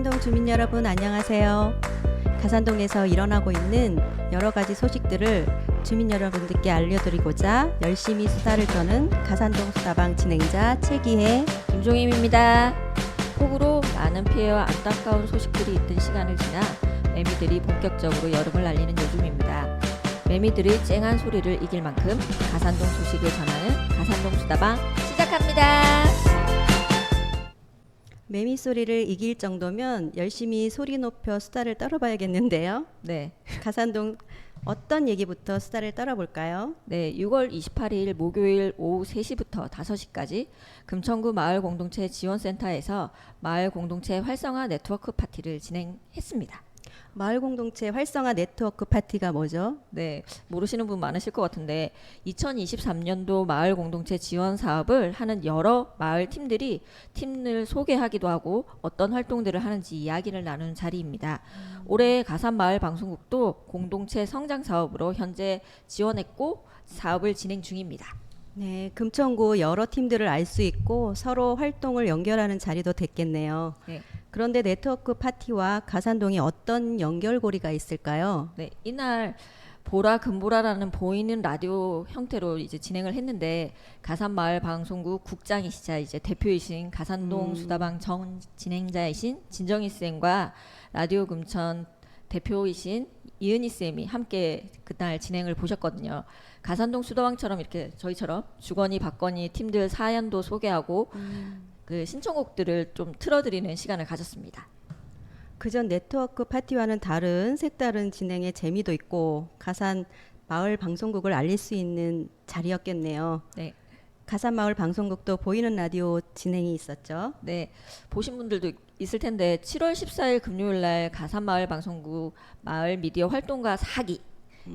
가산동 주민 여러분 안녕하세요. 가산동에서 일어나고 있는 여러 가지 소식들을 주민 여러분들께 알려드리고자 열심히 수다를 떠는 가산동 수다방 진행자 최기혜, 김종임입니다. 폭우로 많은 피해와 안타까운 소식들이 있던 시간을 지나 매미들이 본격적으로 여름을 알리는 요즘입니다. 매미들의 쨍한 소리를 이길 만큼 가산동 소식을 전하는 가산동 수다방 시작합니다. 매미 소리를 이길 정도면 열심히 소리 높여 수다를 떨어봐야겠는데요. 네, 가산동 어떤 얘기부터 수다를 떨어볼까요? 네, 6월 28일 목요일 오후 3시부터 5시까지 금천구 마을공동체 지원센터에서 마을공동체 활성화 네트워크 파티를 진행했습니다. 마을공동체 활성화 네트워크 파티가 뭐죠? 네, 모르시는 분 많으실 것 같은데 2023년도 마을 공동체 지원 사업을 하는 여러 마을 팀들이 팀을 소개하기도 하고 어떤 활동들을 하는지 이야기를 나누는 자리입니다. 올해 가산마을 방송국도 공동체 성장 사업으로 현재 지원했고 사업을 진행 중입니다. 네, 금천구 여러 팀들을 알 수 있고 서로 활동을 연결하는 자리도 됐겠네요. 네. 그런데 네트워크 파티와 가산동이 어떤 연결고리가 있을까요? 네, 이날 보라 금보라라는 보이는 라디오 형태로 이제 진행을 했는데 가산마을 방송국 국장이시자 이제 대표이신 가산동 수다방 정 진행자이신 진정희 쌤과 라디오 금천 대표이신 이은희 쌤이 함께 그날 진행을 보셨거든요. 가산동 수다방처럼 이렇게 저희처럼 주거니 받거니 팀들 사연도 소개하고 그 신청곡들을 좀 틀어드리는 시간을 가졌습니다. 그전 네트워크 파티와는 다른 색다른 진행의 재미도 있고 가산 마을 방송국을 알릴 수 있는 자리였겠네요. 네, 가산 마을 방송국도 보이는 라디오 진행이 있었죠. 네, 보신 분들도 있을 텐데 7월 14일 금요일 날 가산마을 방송국 마을 미디어 활동가 4기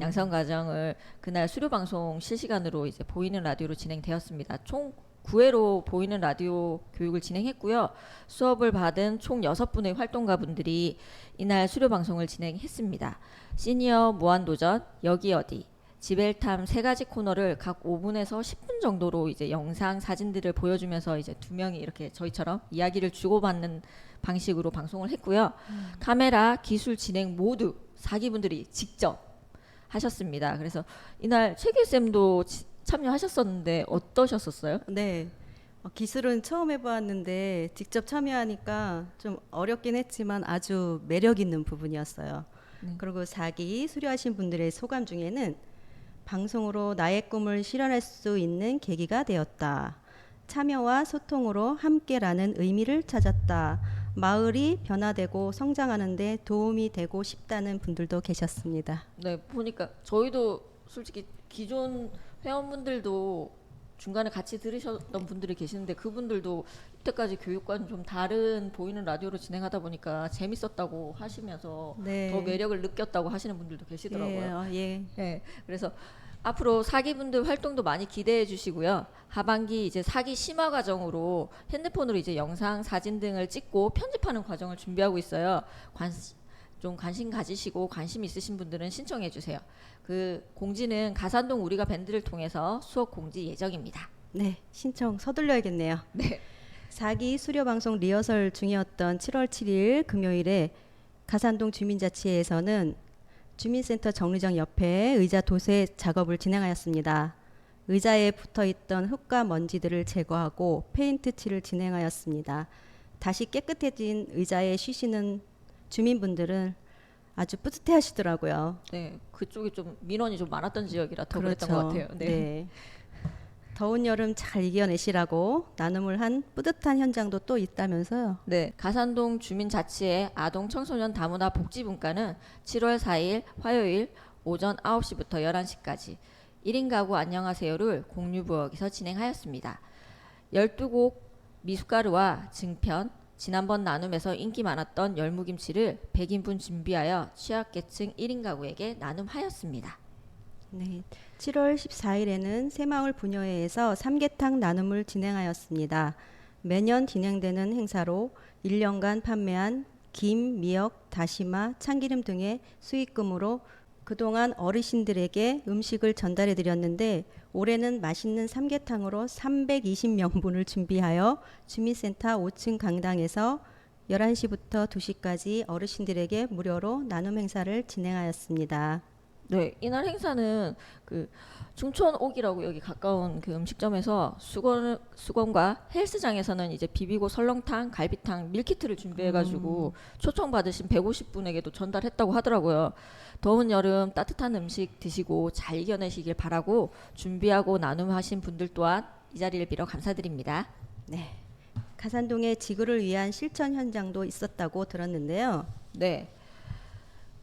양성 과정을 그날 수료 방송 실시간으로 이제 보이는 라디오로 진행되었습니다. 총 9회로 보이는 라디오 교육을 진행했고요. 수업을 받은 총 6분의 활동가분들이 이날 수료 방송을 진행했습니다. 시니어 무한도전, 여기 어디, 지벨탐 3가지 코너를 각 5분에서 10분 정도로 이제 영상 사진들을 보여주면서 이제 두 명이 이렇게 저희처럼 이야기를 주고받는 방식으로 방송을 했고요. 카메라, 기술 진행 모두 4기분들이 직접 하셨습니다. 그래서 이날 최기 쌤도 참여하셨었는데 어떠셨었어요? 네. 기술은 처음 해보았는데 직접 참여하니까 좀 어렵긴 했지만 아주 매력 있는 부분이었어요. 그리고 4기 수료하신 분들의 소감 중에는 방송으로 나의 꿈을 실현할 수 있는 계기가 되었다. 참여와 소통으로 함께라는 의미를 찾았다. 마을이 변화되고 성장하는 데 도움이 되고 싶다는 분들도 계셨습니다. 네, 보니까 저희도 솔직히 기존 회원분들도 중간에 같이 들으셨던 분들이 계시는데 그분들도 이때까지 교육과는 좀 다른 보이는 라디오로 진행하다 보니까 재밌었다고 하시면서 네. 더 매력을 느꼈다고 하시는 분들도 계시더라고요. 예. 네, 그래서 앞으로 사기분들 활동도 많이 기대해 주시고요. 하반기 이제 사기 심화 과정으로 핸드폰으로 이제 영상, 사진 등을 찍고 편집하는 과정을 준비하고 있어요. 좀 관심 가지시고 관심 있으신 분들은 신청해 주세요. 그 공지는 가산동 우리가 밴드를 통해서 수업 공지 예정입니다. 네, 신청 서둘러야겠네요. 네. 4기 수료 방송 리허설 중이었던 7월 7일 금요일에 가산동 주민자치회에서는 주민센터 정류장 옆에 의자 도세 작업을 진행하였습니다. 의자에 붙어있던 흙과 먼지들을 제거하고 페인트 칠을 진행하였습니다. 다시 깨끗해진 의자에 쉬시는 주민분들은 아주 뿌듯해 하시더라고요. 네, 그쪽이 좀 민원이 좀 많았던 지역이라 더 그랬던 것 같아요. 네. 더운 여름 잘 이겨내시라고 나눔을 한 뿌듯한 현장도 또 있다면서요. 네, 가산동 주민자치회 아동 청소년 다문화 복지분과는 7월 4일 화요일 오전 9시부터 11시까지 1인 가구 안녕하세요를 공유부엌에서 진행하였습니다. 12곡 미숫가루와 증편, 지난번 나눔에서 인기 많았던 열무김치를 100인분 준비하여 취약계층 1인 가구에게 나눔하였습니다. 네, 7월 14일에는 새마을 부녀회에서 삼계탕 나눔을 진행하였습니다. 매년 진행되는 행사로 1년간 판매한 김, 미역, 다시마, 참기름 등의 수익금으로 그동안 어르신들에게 음식을 전달해 드렸는데 올해는 맛있는 삼계탕으로 320명분을 준비하여 주민센터 5층 강당에서 11시부터 2시까지 어르신들에게 무료로 나눔 행사를 진행하였습니다. 네, 이날 행사는 그 중촌옥이라고 여기 가까운 그 음식점에서 수건과 헬스장에서는 이제 비비고 설렁탕, 갈비탕, 밀키트를 준비해가지고 초청받으신 150분에게도 전달했다고 하더라고요. 더운 여름 따뜻한 음식 드시고 잘 이겨내시길 바라고 준비하고 나눔하신 분들 또한 이 자리를 빌어 감사드립니다. 네. 가산동의 지구를 위한 실천 현장도 있었다고 들었는데요. 네,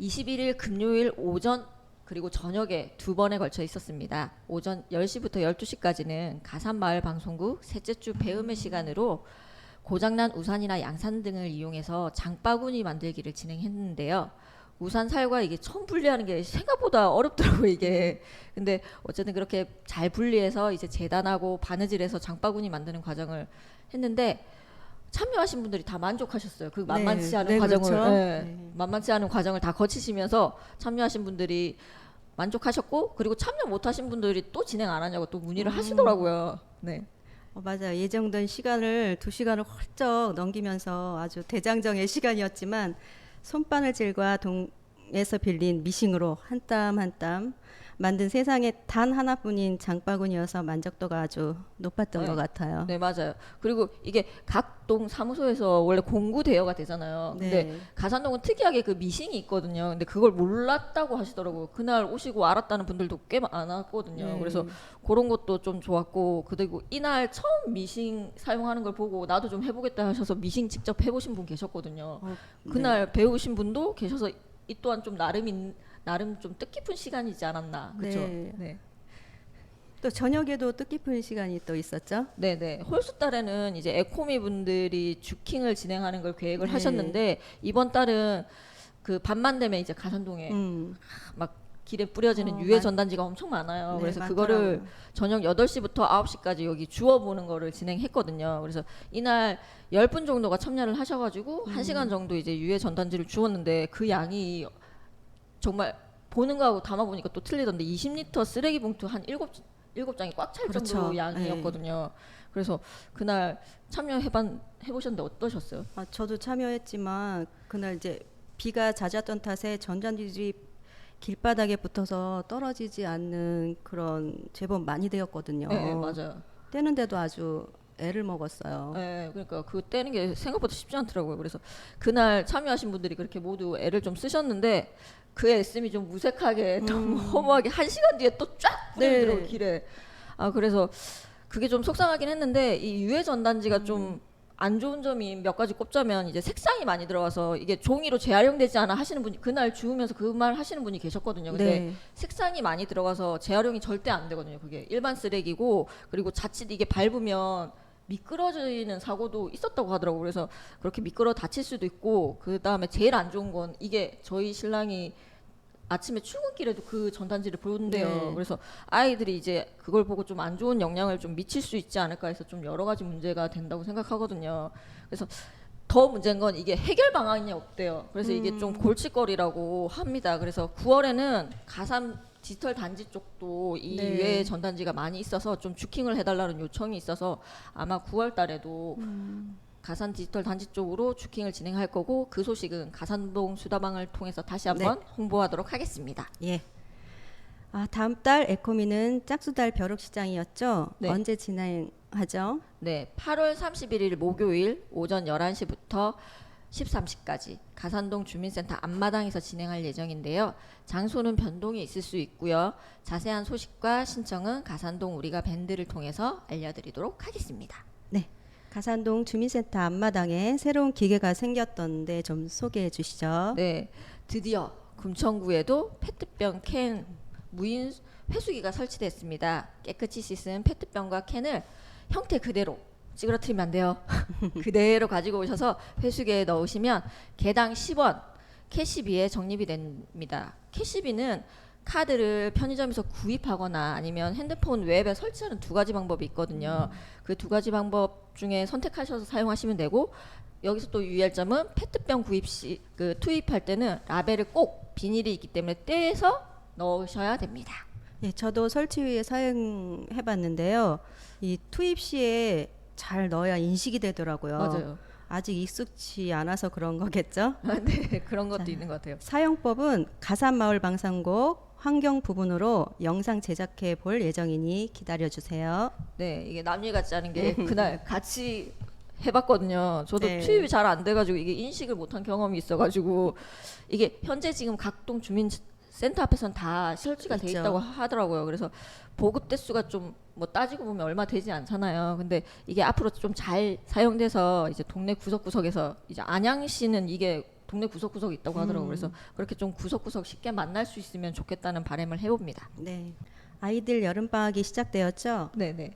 21일 금요일 오전 그리고 저녁에 두 번에 걸쳐 있었습니다. 오전 10시부터 12시까지는 가산마을 방송국 셋째 주 배움의 시간으로 고장난 우산이나 양산 등을 이용해서 장바구니 만들기를 진행했는데요. 우산 살과 이게 처음 분리하는 게 생각보다 어렵더라고요, 이게. 근데 어쨌든 그렇게 잘 분리해서 이제 재단하고 바느질해서 장바구니 만드는 과정을 했는데 참여하신 분들이 다 만족하셨어요. 그 만만치 않은 과정을 그렇죠. 만만치 않은 과정을 다 거치시면서 참여하신 분들이 만족하셨고, 그리고 참여 못하신 분들이 또 진행 안 하냐고 또 문의를 하시더라고요. 네. 맞아요. 예정된 시간을 2시간을 훌쩍 넘기면서 아주 대장정의 시간이었지만 손바느질과 동에서 빌린 미싱으로 한 땀 한 땀 만든 세상에 단 하나뿐인 장바구니여서 만족도가 아주 높았던 네. 것 같아요. 네, 맞아요. 그리고 이게 각 동 사무소에서 원래 공구 대여가 되잖아요. 네. 근데 가산동은 특이하게 그 미싱이 있거든요. 근데 그걸 몰랐다고 하시더라고요. 그날 오시고 알았다는 분들도 꽤 많았거든요. 네. 그래서 그런 것도 좀 좋았고, 그리고 이날 처음 미싱 사용하는 걸 보고 나도 좀 해보겠다 하셔서 미싱 직접 해보신 분 계셨거든요. 그날 배우신 분도 계셔서 이 또한 좀 나름 좀 뜻깊은 시간이지 않았나. 그렇죠? 네. 네. 또 저녁에도 뜻깊은 시간이 또 있었죠. 네네. 홀수 달에는 이제 에코미 분들이 주킹을 진행하는 걸 계획을 네. 하셨는데, 이번 달은 그 밤만 되면 이제 가산동에 막 길에 뿌려지는 유해 전단지가 엄청 많아요. 네, 그래서 많더라고요. 그거를 저녁 8시부터 9시까지 여기 주워보는 거를 진행했거든요. 그래서 이날 10분 정도가 참여를 하셔가지고 1시간 정도 이제 유해 전단지를 주웠는데, 그 양이 정말 보는 거하고 담아보니까 또 틀리던데 20리터 쓰레기 봉투 한 7장이 꽉 찰 그렇죠. 정도로 양이었거든요. 그래서 그날 해보셨는데 어떠셨어요? 저도 참여했지만 그날 이제 비가 잦았던 탓에 전단지들이 길바닥에 붙어서 떨어지지 않는 그런 제법 많이 되었거든요. 네, 맞아요. 떼는데도 아주 애를 먹었어요. 네, 그러니까 그 떼는 게 생각보다 쉽지 않더라고요. 그래서 그날 참여하신 분들이 그렇게 모두 애를 좀 쓰셨는데, 그 애씀이 좀 무색하게 너무 허무하게 1시간 뒤에 또 쫙 뿌리더라고요. 네. 길에. 그래서 그게 좀 속상하긴 했는데, 이 유해 전단지가 좀 안 좋은 점이 몇 가지 꼽자면, 이제 색상이 많이 들어가서 이게 종이로 재활용되지 않아 하시는 분이 그날 주우면서 그 말 하시는 분이 계셨거든요. 근데 네. 색상이 많이 들어가서 재활용이 절대 안 되거든요. 그게 일반 쓰레기고, 그리고 자칫 이게 밟으면 미끄러지는 사고도 있었다고 하더라고요. 그래서 그렇게 미끄러 다칠 수도 있고, 그 다음에 제일 안 좋은 건 이게 저희 신랑이 아침에 출근길에도 그 전단지를 보는데요. 네. 그래서 아이들이 이제 그걸 보고 좀 안 좋은 영향을 좀 미칠 수 있지 않을까 해서 좀 여러 가지 문제가 된다고 생각하거든요. 그래서 더 문제인 건 이게 해결 방안이 없대요. 그래서 이게 좀 골칫거리라고 합니다. 그래서 9월에는 가산 디지털 단지 쪽도 이 네. 유해 전단지가 많이 있어서 좀 주킹을 해달라는 요청이 있어서 아마 9월 달에도 가산 디지털 단지 쪽으로 주킹을 진행할 거고, 그 소식은 가산동 수다방을 통해서 다시 한번 홍보하도록 하겠습니다. 예. 다음 달 에코미는 짝수달 벼룩시장이었죠. 네. 언제 진행하죠? 네, 8월 31일 목요일 오전 11시부터 13시까지 가산동 주민센터 앞마당에서 진행할 예정인데요. 장소는 변동이 있을 수 있고요. 자세한 소식과 신청은 가산동 우리가 밴드를 통해서 알려드리도록 하겠습니다. 네. 가산동 주민센터 앞마당에 새로운 기계가 생겼던데 좀 소개해 주시죠. 네, 드디어 금천구에도 페트병 캔 무인 회수기가 설치됐습니다. 깨끗이 씻은 페트병과 캔을 형태 그대로 찌그러뜨리면 안 돼요. 그대로 가지고 오셔서 회수기에 넣으시면 개당 10원 캐시비에 적립이 됩니다. 캐시비는 카드를 편의점에서 구입하거나 아니면 핸드폰 웹에 설치하는 두 가지 방법이 있거든요. 그 두 가지 방법 중에 선택하셔서 사용하시면 되고, 여기서 또 유의할 점은 페트병 구입 시 투입할 때는 라벨을 꼭 비닐이 있기 때문에 떼서 넣으셔야 됩니다. 예, 저도 설치 후에 사용해 봤는데요. 이 투입 시에 잘 넣어야 인식이 되더라고요. 맞아요. 아직 익숙치 않아서 그런 거겠죠? 네, 그런 것도 자, 있는 것 같아요. 사용법은 가산마을 방송국 환경 부분으로 영상 제작해 볼 예정이니 기다려 주세요. 네, 이게 남일 같지 않은 게 그날 같이 해봤거든요. 저도 네. 투입이 잘 안 돼가지고 이게 인식을 못한 경험이 있어가지고 이게 현재 지금 각동 주민센터 앞에서는 다 설치가 돼 있죠. 있다고 하더라고요. 그래서 보급 대수가 좀 뭐 따지고 보면 얼마 되지 않잖아요. 근데 이게 앞으로 좀 잘 사용돼서 이제 동네 구석구석에서 이제 안양시는 이게 동네 구석구석 있다고 하더라고요. 그래서 그렇게 좀 구석구석 쉽게 만날 수 있으면 좋겠다는 바람을 해봅니다. 네. 아이들 여름 방학이 시작되었죠? 네네.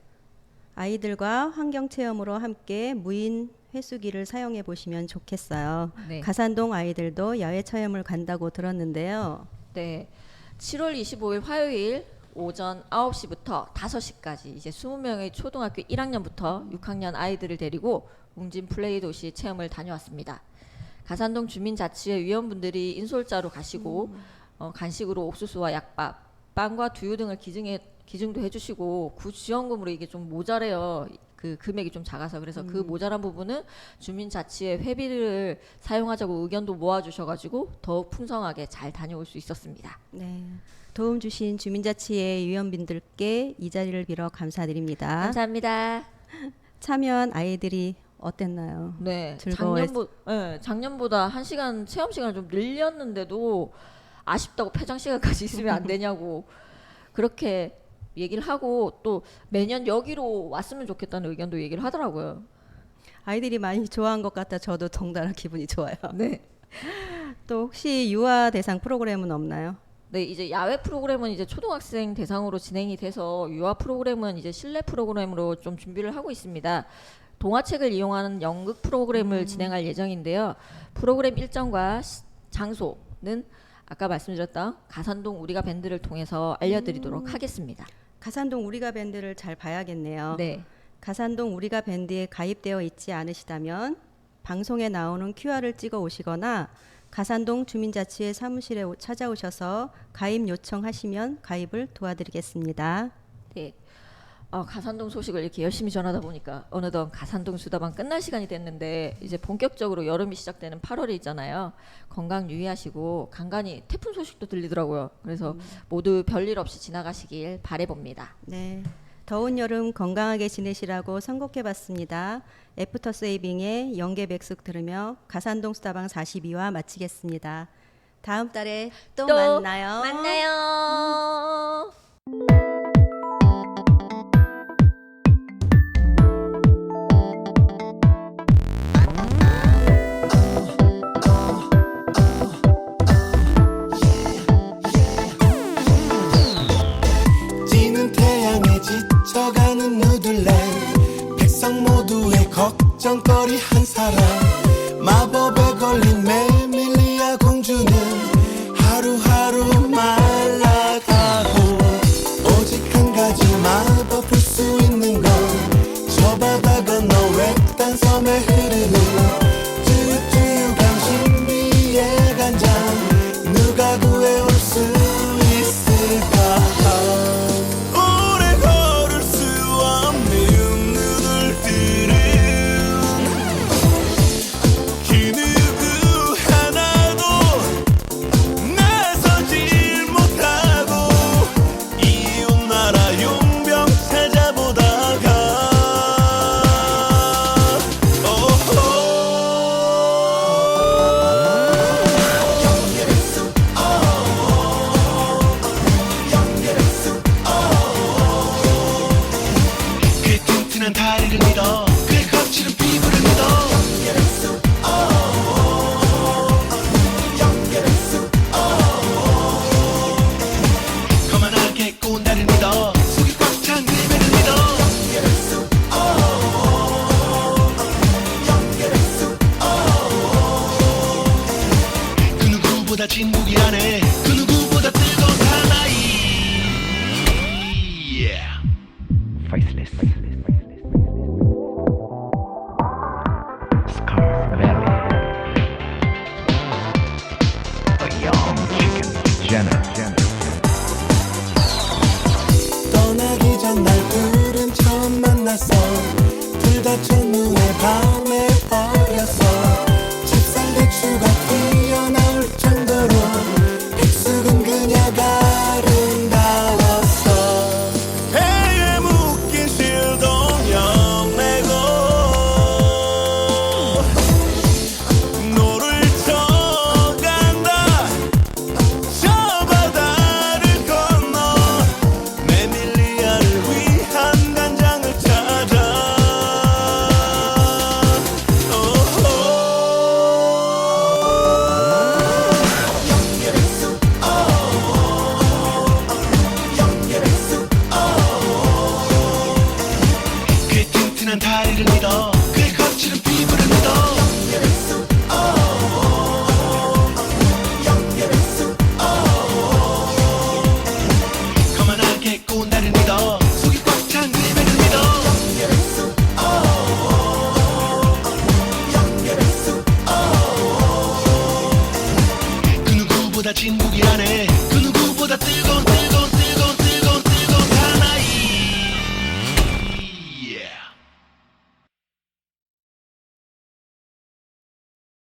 아이들과 환경 체험으로 함께 무인 회수기를 사용해 보시면 좋겠어요. 네. 가산동 아이들도 야외 체험을 간다고 들었는데요. 네. 7월 25일 화요일 오전 9시부터 5시까지 이제 20명의 초등학교 1학년부터 6학년 아이들을 데리고 웅진 플레이 도시 체험을 다녀왔습니다. 가산동 주민자치회 위원분들이 인솔자로 가시고 간식으로 옥수수와 약밥, 빵과 두유 등을 기증도 해주시고 구지원금으로 이게 좀 모자래요. 그 금액이 좀 작아서 그래서 그 모자란 부분은 주민자치회 회비를 사용하자고 의견도 모아주셔가지고 더욱 풍성하게 잘 다녀올 수 있었습니다. 네. 도움 주신 주민자치회 위원분들께 이 자리를 빌어 감사드립니다. 감사합니다. 참여한 아이들이 어땠나요? 네, 즐거워했- 작년보다 1시간 체험 시간을 좀 늘렸는데도 아쉽다고 폐장 시간까지 있으면 안 되냐고 그렇게 얘기를 하고 또 매년 여기로 왔으면 좋겠다는 의견도 얘기를 하더라고요. 아이들이 많이 좋아한 것 같아 저도 덩달아 기분이 좋아요. 네. 또 혹시 유아 대상 프로그램은 없나요? 네, 이제 야외 프로그램은 이제 초등학생 대상으로 진행이 돼서 유아 프로그램은 이제 실내 프로그램으로 좀 준비를 하고 있습니다. 동화책을 이용하는 연극 프로그램을 진행할 예정인데요. 프로그램 일정과 장소는 아까 말씀드렸던 가산동 우리가 밴드를 통해서 알려드리도록 하겠습니다. 가산동 우리가 밴드를 잘 봐야겠네요. 네, 가산동 우리가 밴드에 가입되어 있지 않으시다면 방송에 나오는 QR을 찍어 오시거나 가산동 주민자치회 사무실에 찾아오셔서 가입 요청하시면 가입을 도와드리겠습니다. 네. 가산동 소식을 이렇게 열심히 전하다 보니까 어느덧 가산동 수다방 끝날 시간이 됐는데 이제 본격적으로 여름이 시작되는 8월이 있잖아요. 건강 유의하시고 간간히 태풍 소식도 들리더라고요. 그래서 모두 별일 없이 지나가시길 바라봅니다. 네. 더운 여름 건강하게 지내시라고 선곡해봤습니다. 애프터 세이빙의 영계백숙 들으며 가산동 수다방 42화 마치겠습니다. 다음 달에 또 만나요. 만나요. 지는 태양에 지쳐가는 누들레 백성 모두의 걱정거리 한 사람 마법에 걸린 메밀리아 공주는 하루하루 말라가고 오직 한 가지 마법 풀 수 있는 건 저 바다 건너 외딴 섬에 흐르는 쭈쭈유강 신비의 간장 누가 구해올 수 있을까 오래 걸을 수 없는 누들들은 그 누구 하나도 나서질 못하고 이웃나라 용병 찾아보다가 그의 튼튼한 다리를 믿어 그의 거칠은 피부를 믿어 거만하게 꼰다를 믿어 속이 꽉 찬 그의 배를 믿어 그 누구보다 진국이 안해 그 누구보다 뜨거운 나이 Faceless. Scar Valley. A young chicken Jenner. 떠나기 전 날 둘은 처음 만났어 불 다 첫눈에 밤에 버렸어. 찹쌀배추가 튀어나올 정도로 백숙은 그녀가 아름다웠어. 배에 묶인 실동형 메고 노를 쳐간다. 저 바다를 건너 메밀리아를 위한 간장을 찾아. 그 튼튼한 다리를 믿어